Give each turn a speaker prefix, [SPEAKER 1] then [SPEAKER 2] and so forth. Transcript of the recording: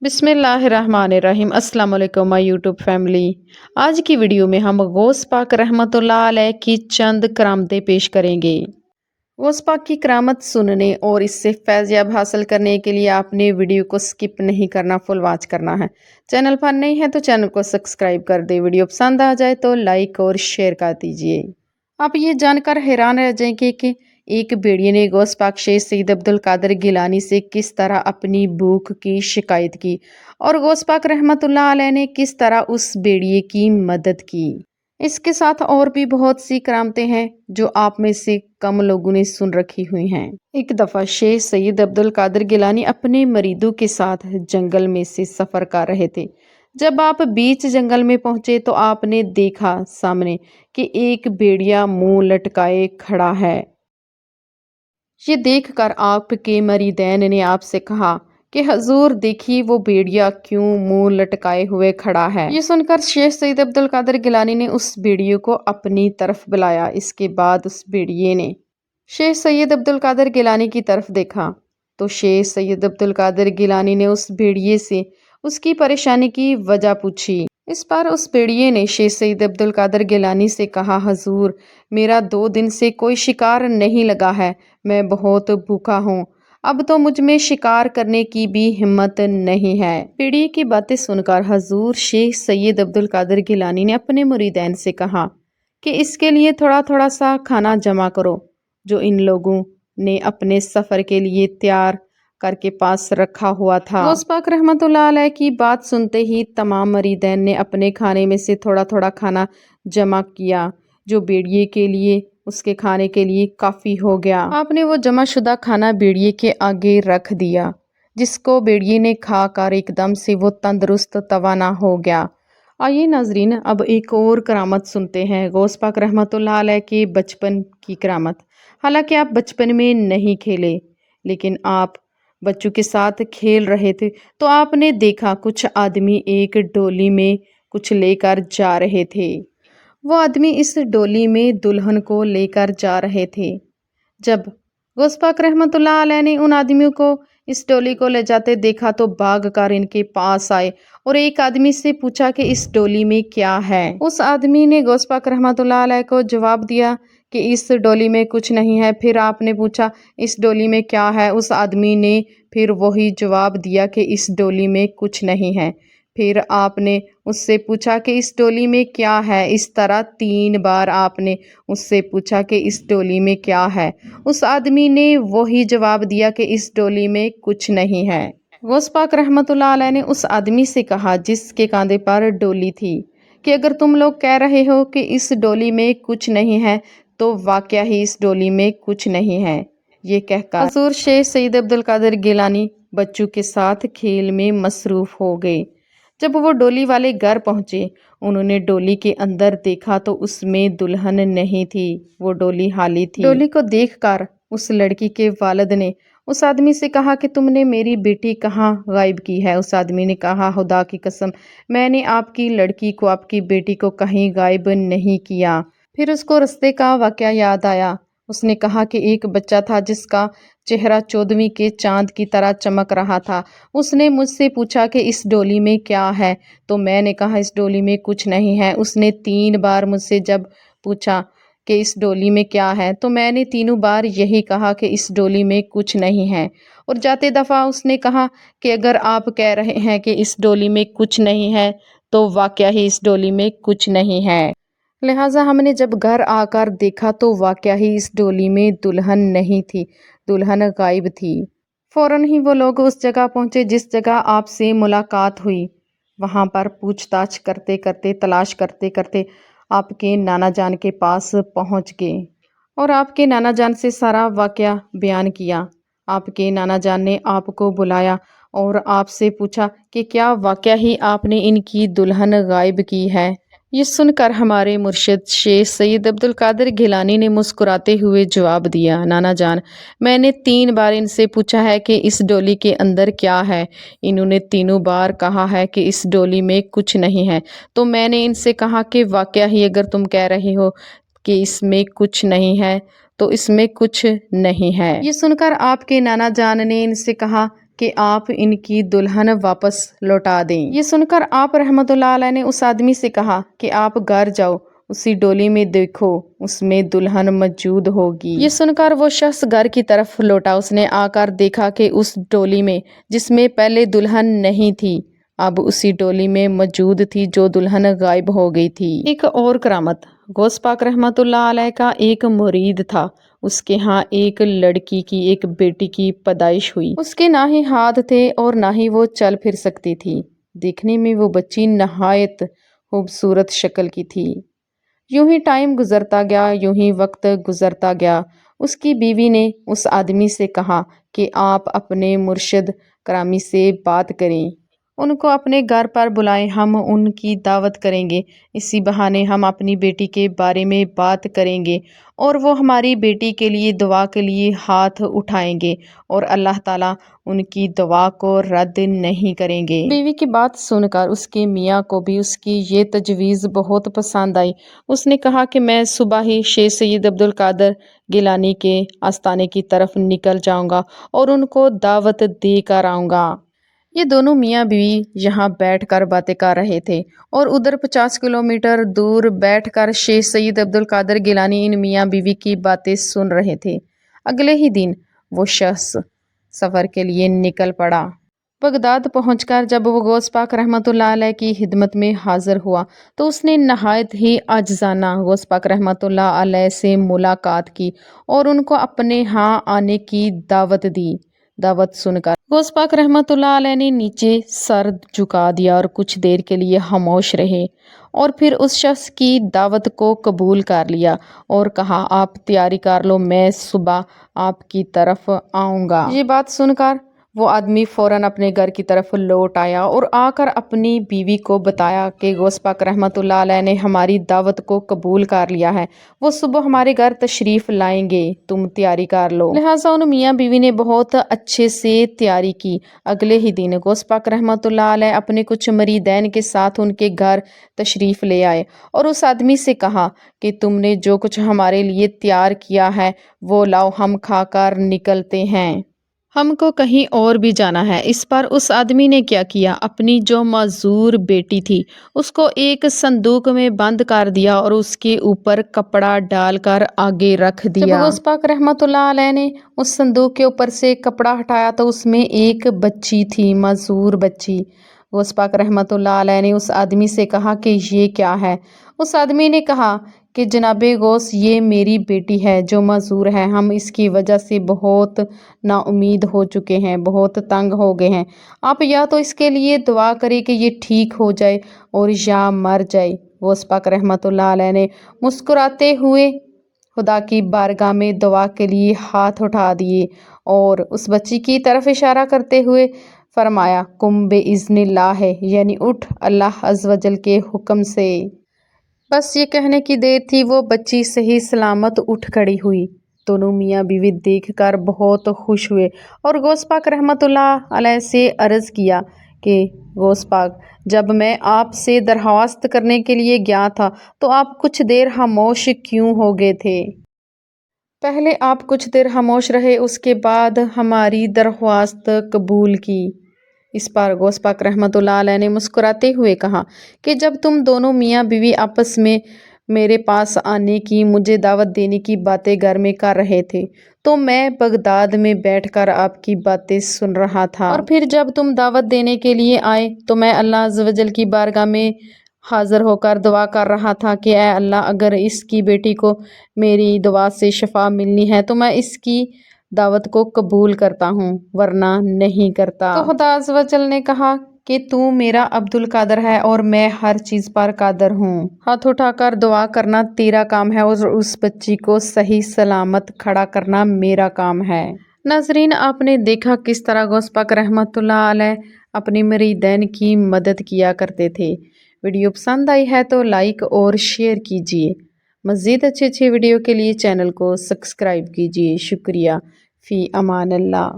[SPEAKER 1] बिस्मिल्लाहिर्रहमानिर्रहीम। अस्सलाम वालेकुम माय यूट्यूब फैमिली। आज की वीडियो में हम गौस पाक रहमतुल्लाह अलैह की चंद करामतें पेश करेंगे। गौस पाक की करामत सुनने और इससे फैज़याब हासिल करने के लिए आपने वीडियो को स्किप नहीं करना, फुल वॉच करना है। चैनल पर नए हैं तो चैनल को सब्सक्राइब कर दे। वीडियो पसंद आ जाए तो लाइक और शेयर कर दीजिए। आप ये जानकर हैरान रह जाएंगे कि एक भेड़िए ने गौस पाक शेख सैयद अब्दुल कादिर गिलानी से किस तरह अपनी भूख की शिकायत की और गौस पाक रहमतुल्लाह अलैह ने किस तरह उस भेड़िए की मदद की। इसके साथ और भी बहुत सी करामतें हैं जो आप में से कम लोगों ने सुन रखी हुई हैं। एक दफ़ा शेख सैयद अब्दुल कादिर गिलानी अपने मरीदों के साथ जंगल में से सफ़र कर रहे थे। जब आप बीच जंगल में पहुंचे तो आपने देखा सामने कि एक भेड़िया मुंह लटकाए खड़ा है। ये देखकर आपके मरीदैन ने आपसे कहा कि हजूर देखिए वो भेड़िया क्यों मुंह लटकाए हुए खड़ा है। ये सुनकर शेख सैयद अब्दुल कादिर गिलानी ने उस भेड़िए को अपनी तरफ बुलाया। इसके बाद उस भेड़िए ने शेख सैयद अब्दुल कादिर गिलानी की तरफ देखा तो शेख सैयद अब्दुल कादिर गिलानी ने उस भेड़िए से उसकी परेशानी की वजह पूछी। इस पर उस भेड़िए ने शेख सैयद अब्दुल कादिर गिलानी से कहा, हजूर मेरा 2 दिन से कोई शिकार नहीं लगा है, मैं बहुत भूखा हूँ, अब तो मुझ में शिकार करने की भी हिम्मत नहीं है। भेड़िए की बातें सुनकर हजूर शेख सैयद अब्दुल कादिर गिलानी ने अपने मुरीदैन से कहा कि इसके लिए थोड़ा थोड़ा सा खाना जमा करो जो इन लोगों ने अपने सफ़र के लिए तैयार करके पास रखा हुआ था। गौस पाक रहमतुल्लाह अलैह की बात सुनते ही तमाम मरीदैन ने अपने खाने में से थोड़ा थोड़ा खाना जमा किया जो भेड़िए के लिए उसके खाने के लिए काफ़ी हो गया। आपने वो जमा शुदा खाना भेड़िए के आगे रख दिया जिसको भेड़िए ने खा कर एकदम से वो तंदुरुस्त तवाना हो गया। आइए नाजरीन अब एक और करामत सुनते हैं, गौस पाक रहमतुल्लाह अलैह के बचपन की करामत। हालांकि आप बचपन में नहीं खेले लेकिन आप बच्चों के साथ खेल रहे थे तो आपने देखा कुछ आदमी एक डोली में कुछ लेकर जा रहे थे। वो आदमी इस डोली में दुल्हन को लेकर जा रहे थे। जब गौस पाक रहमतुल्लाह अलैह ने उन आदमियों को इस डोली को ले जाते देखा तो भागकर इनके पास आए और एक आदमी से पूछा कि इस डोली में क्या है। उस आदमी ने गौस पाक रहमतुल्लाह अलैह को जवाब दिया कि इस डोली में कुछ नहीं है। फिर आपने पूछा इस डोली में क्या है, उस आदमी ने फिर वही जवाब दिया कि इस डोली में कुछ नहीं है। फिर आपने उससे पूछा कि इस डोली में क्या है। इस तरह 3 बार आपने उससे पूछा कि इस डोली में क्या है। उस आदमी ने वही जवाब दिया कि इस डोली में कुछ नहीं है। गौस पाक रहमतुल्लाह अलैह ने उस आदमी से कहा जिसके कांधे पर डोली थी कि अगर तुम लोग कह रहे हो कि इस डोली में कुछ नहीं है तो वाकया ही इस डोली में कुछ नहीं है। ये कहकर हजूर शेख सैयद अब्दुल कादिर गिलानी बच्चों के साथ खेल में मसरूफ हो गए। जब वो डोली वाले घर पहुंचे उन्होंने डोली के अंदर देखा तो उसमें दुल्हन नहीं थी, वो डोली खाली थी। डोली को देखकर उस लड़की के वालिद ने उस आदमी से कहा कि तुमने मेरी बेटी कहाँ गायब की है। उस आदमी ने कहा, खुदा की कसम मैंने आपकी लड़की को, आपकी बेटी को कहीं गायब नहीं किया। फिर उसको रास्ते का वाकया याद आया। उसने कहा कि एक बच्चा था जिसका चेहरा 14वीं के चांद की तरह चमक रहा था। उसने मुझसे पूछा कि इस डोली में क्या है तो मैंने कहा इस डोली में कुछ नहीं है। उसने 3 बार मुझसे जब पूछा कि इस डोली में क्या है तो मैंने तीनों बार यही कहा कि इस डोली में कुछ नहीं है। और जाते दफ़ा उसने कहा कि अगर आप कह रहे हैं कि इस डोली में कुछ नहीं है तो वाकया ही इस डोली में कुछ नहीं है। लिहाजा हमने जब घर आकर देखा तो वाकया ही इस डोली में दुल्हन नहीं थी, दुल्हन गायब थी। फौरन ही वो लोग उस जगह पहुंचे जिस जगह आपसे मुलाकात हुई। वहां पर पूछताछ करते करते, तलाश करते करते आपके नाना जान के पास पहुंच गए और आपके नाना जान से सारा वाकया बयान किया। आपके नाना जान ने आपको बुलाया और आपसे पूछा कि क्या वाकया ही आपने इनकी दुल्हन गायब की है। ये सुनकर हमारे मुर्शिद शेख सैयद अब्दुल कादिर गिलानी ने मुस्कुराते हुए जवाब दिया, नाना जान मैंने 3 बार इनसे पूछा है कि इस डोली के अंदर क्या है। इन्होंने तीनों बार कहा है कि इस डोली में कुछ नहीं है। तो मैंने इनसे कहा कि वाकया ही अगर तुम कह रहे हो कि इसमें कुछ नहीं है तो इसमें कुछ नहीं है। ये सुनकर आपके नाना जान ने इनसे कहा کہ آپ ان کی دلہن واپس لوٹا دیں۔ یہ سن کر آپ رحمۃ اللہ علیہ نے اس آدمی سے کہا کہ آپ گھر جاؤ، اسی ڈولی میں دیکھو، اس میں دلہن موجود ہوگی۔ یہ سن کر وہ شخص گھر کی طرف لوٹا۔ اس نے آ کر دیکھا کہ اس ڈولی میں، جس میں پہلے دلہن نہیں تھی، اب اسی ڈولی میں موجود تھی جو دلہن غائب ہو گئی تھی۔ ایک اور کرامت، غوث پاک رحمۃ اللہ علیہ کا ایک مرید تھا، اس کے ہاں ایک لڑکی کی، ایک بیٹی کی پیدائش ہوئی۔ اس کے نہ ہی ہاتھ تھے اور نہ ہی وہ چل پھر سکتی تھی۔ دیکھنے میں وہ بچی نہایت خوبصورت شکل کی تھی۔ یوں ہی ٹائم گزرتا گیا، یوں ہی وقت گزرتا گیا۔ اس کی بیوی نے اس آدمی سے کہا کہ آپ اپنے مرشد گرامی سے بات کریں، ان کو اپنے گھر پر بلائیں، ہم ان کی دعوت کریں گے، اسی بہانے ہم اپنی بیٹی کے بارے میں بات کریں گے اور وہ ہماری بیٹی کے لیے دعا کے لیے ہاتھ اٹھائیں گے اور اللہ تعالیٰ ان کی دعا کو رد نہیں کریں گے۔ بیوی کی بات سن کر اس کے میاں کو بھی اس کی یہ تجویز بہت پسند آئی۔ اس نے کہا کہ میں صبح ہی شیخ سید عبد القادر گیلانی کے آستانے کی طرف نکل جاؤں گا اور ان کو دعوت دے کر آؤں گا۔ یہ دونوں میاں بیوی یہاں بیٹھ کر باتیں کر رہے تھے اور ادھر 50 کلومیٹر دور بیٹھ کر شیخ سید عبد القادر گیلانی ان میاں بیوی کی باتیں سن رہے تھے۔ اگلے ہی دن وہ شخص سفر کے لیے نکل پڑا۔ بغداد پہنچ کر جب وہ غوث پاک رحمۃ اللہ علیہ کی خدمت میں حاضر ہوا تو اس نے نہایت ہی عاجزانہ غوث پاک رحمۃ اللہ علیہ سے ملاقات کی اور ان کو اپنے ہاں آنے کی دعوت دی۔ دعوت سن کر غوث پاک رحمۃ اللہ علیہ نے نیچے سر جھکا دیا اور کچھ دیر کے لیے خاموش رہے اور پھر اس شخص کی دعوت کو قبول کر لیا اور کہا آپ تیاری کر لو، میں صبح آپ کی طرف آؤں گا۔ یہ بات سن کر وہ آدمی فوراً اپنے گھر کی طرف لوٹ آیا اور آ کر اپنی بیوی کو بتایا کہ غوث پاک رحمۃ اللہ علیہ نے ہماری دعوت کو قبول کر لیا ہے، وہ صبح ہمارے گھر تشریف لائیں گے، تم تیاری کر لو۔ لہٰذا ان میاں بیوی نے بہت اچھے سے تیاری کی۔ اگلے ہی دن غوث پاک رحمۃ اللہ علیہ اپنے کچھ مریدین کے ساتھ ان کے گھر تشریف لے آئے اور اس آدمی سے کہا کہ تم نے جو کچھ ہمارے لیے تیار کیا ہے وہ لاؤ، ہم کھا کر نکلتے ہیں، ہم کو کہیں اور بھی جانا ہے۔ اس پر اس آدمی نے کیا کیا، اپنی جو معذور بیٹی تھی اس کو ایک صندوق میں بند کر دیا اور اس کے اوپر کپڑا ڈال کر آگے رکھ دیا۔ جب غوث پاک رحمۃ اللہ علیہ نے اس صندوق کے اوپر سے کپڑا ہٹایا تو اس میں ایک بچی تھی، معذور بچی۔ غوث پاک رحمۃ اللہ علیہ نے اس آدمی سے کہا کہ یہ کیا ہے؟ اس آدمی نے کہا کہ جناب غوث، یہ میری بیٹی ہے جو معذور ہے، ہم اس کی وجہ سے بہت نا امید ہو چکے ہیں، بہت تنگ ہو گئے ہیں، آپ یا تو اس کے لیے دعا کریں کہ یہ ٹھیک ہو جائے اور یا مر جائے۔ غوث پاک رحمۃ اللہ علیہ نے مسکراتے ہوئے خدا کی بارگاہ میں دعا کے لیے ہاتھ اٹھا دیے اور اس بچی کی طرف اشارہ کرتے ہوئے فرمایا قم بِإِذْنِ اللہ، یعنی اٹھ اللہ عز و جل کے حکم سے۔ بس یہ کہنے کی دیر تھی، وہ بچی صحیح سلامت اٹھ کھڑی ہوئی۔ دونوں میاں بیوی دیکھ کر بہت خوش ہوئے اور غوث پاک رحمۃ اللہ علیہ سے عرض کیا کہ غوث پاک، جب میں آپ سے درخواست کرنے کے لیے گیا تھا تو آپ کچھ دیر خاموش کیوں ہو گئے تھے؟ پہلے آپ کچھ دیر خاموش رہے، اس کے بعد ہماری درخواست قبول کی۔ اس پر غوث پاک رحمۃ اللہ علیہ نے مسکراتے ہوئے کہا کہ جب تم دونوں میاں بیوی آپس میں میرے پاس آنے کی، مجھے دعوت دینے کی باتیں گھر میں کر رہے تھے تو میں بغداد میں بیٹھ کر آپ کی باتیں سن رہا تھا، اور پھر جب تم دعوت دینے کے لیے آئے تو میں اللہ عز و جل کی بارگاہ میں حاضر ہو کر دعا کر رہا تھا کہ اے اللہ، اگر اس کی بیٹی کو میری دعا سے شفا ملنی ہے تو میں اس کی دعوت کو قبول کرتا ہوں، ورنہ نہیں کرتا۔ تو خدا عز و جل نے کہا کہ تو میرا عبد القادر ہے اور میں ہر چیز پر قادر ہوں، ہاتھ اٹھا کر دعا کرنا تیرا کام ہے اور اس بچی کو صحیح سلامت کھڑا کرنا میرا کام ہے۔ ناظرین، آپ نے دیکھا کس طرح غوث پاک رحمۃ اللہ علیہ اپنی مریدین کی مدد کیا کرتے تھے۔ ویڈیو پسند آئی ہے تو لائک اور شیئر کیجیے۔ مزید اچھے ویڈیو کے لیے چینل کو سبسکرائب کیجیے۔ شکریہ۔ فی امان اللہ۔